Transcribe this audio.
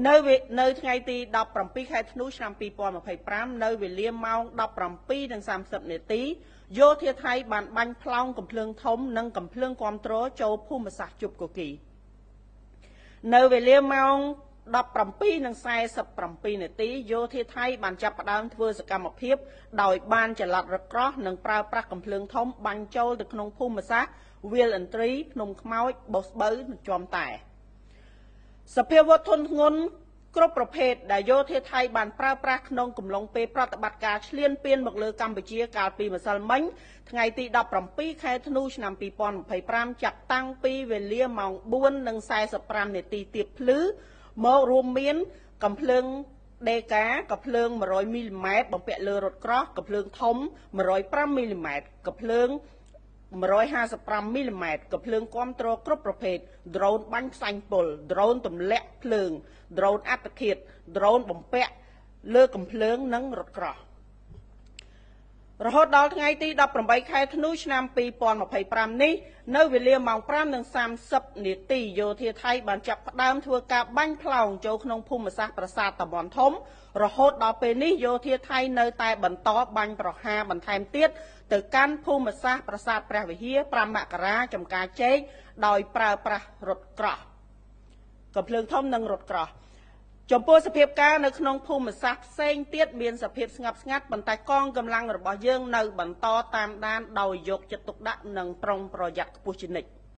នៅថ្ងៃទី17ខែធ្នូឆ្នាំ2025នៅវេលាម៉ោង 17:30 នាទីយោធាថៃបានបាញ់ផ្លោងកំភ្លើងធំនិងកំភ្លើងគាំទ្រចូលភូមិសាស្ត្រជប់គគីនៅវេលាម៉ោង 17:47 នាទីយោធាថៃបានចាប់ផ្ដើមធ្វើសកម្មភាពដោយបានចល័តរថក្រោះនិងប្រើប្រាស់កំភ្លើងធំបាញ់ចូលទៅក្នុងភូមិសាស្ត្រវាលឥន្ទ្រីភ្នំខ្មោចបោះស្បូវនិងជាំតែសភាវុធធនធ្ងន់គ្រប់ប្រភេទដែលយោធាថៃបានប្រើប្រាស់ក្នុងកំឡុងពេលប្រតិបត្តិការឈ្លានពានមកលើកម្ពុជាកាលពីម្សិលមិញថ្ងៃទី17ខែធ្នូឆ្នាំ2025ចាប់តាំងពីវេលាម៉ោង 4:45 នាទីទៀបភ្លឺមករួមមានកំភ្លើងដេកាកំភ្លើង 100 មីលីម៉ែត្របំពាក់លើរថក្រោះកំភ្លើងធំ 105 មីលីម៉ែត្រកំភ្លើង 155 មីលីម៉ែត្រកំភ្លើងគាំទ្រគ្រប់ប្រភេទដ្រូនបាញ់ផ្សាញ់ពុលដ្រូនទម្លាក់ភ្លើងដ្រូនអត្តឃាតដ្រូនបំពាក់លើកំភ្លើងនិងរថក្រោះរហូតដល់ថ្ងៃទី18ខែធ្នូឆ្នាំ2025នេះនៅវេលាម៉ោង 5:30 នាទីយោធាថៃបានចាប់ផ្ដើមធ្វើការបាញ់ផ្លោងចូលក្នុងភូមិសាស្ត្រប្រាសាទតាមាន់ធំរហូតដល់ពេលនេះយោធាថៃនៅតែបន្តបាញ់ប្រហារបន្ថែមទៀតទៅកាន់ភូមិសាស្ត្រប្រាសាទព្រះវិហារ 5 មករាចំការចេកដោយប្រើប្រាស់រថក្រោះកំភ្លើងធំនិងរថក្រោះចំពោះសភាពការនៅក្នុងភូមិសាស្ត្រផ្សេងទៀតមានសភាពស្ងប់ស្ងាត់ប៉ុន្តែកងកម្លាំងរបស់យើងនៅបន្តតាមដានដោយយកចិត្តទុកដាក់និងប្រុងប្រយ័ត្នខ្ពស់ជានិច្ច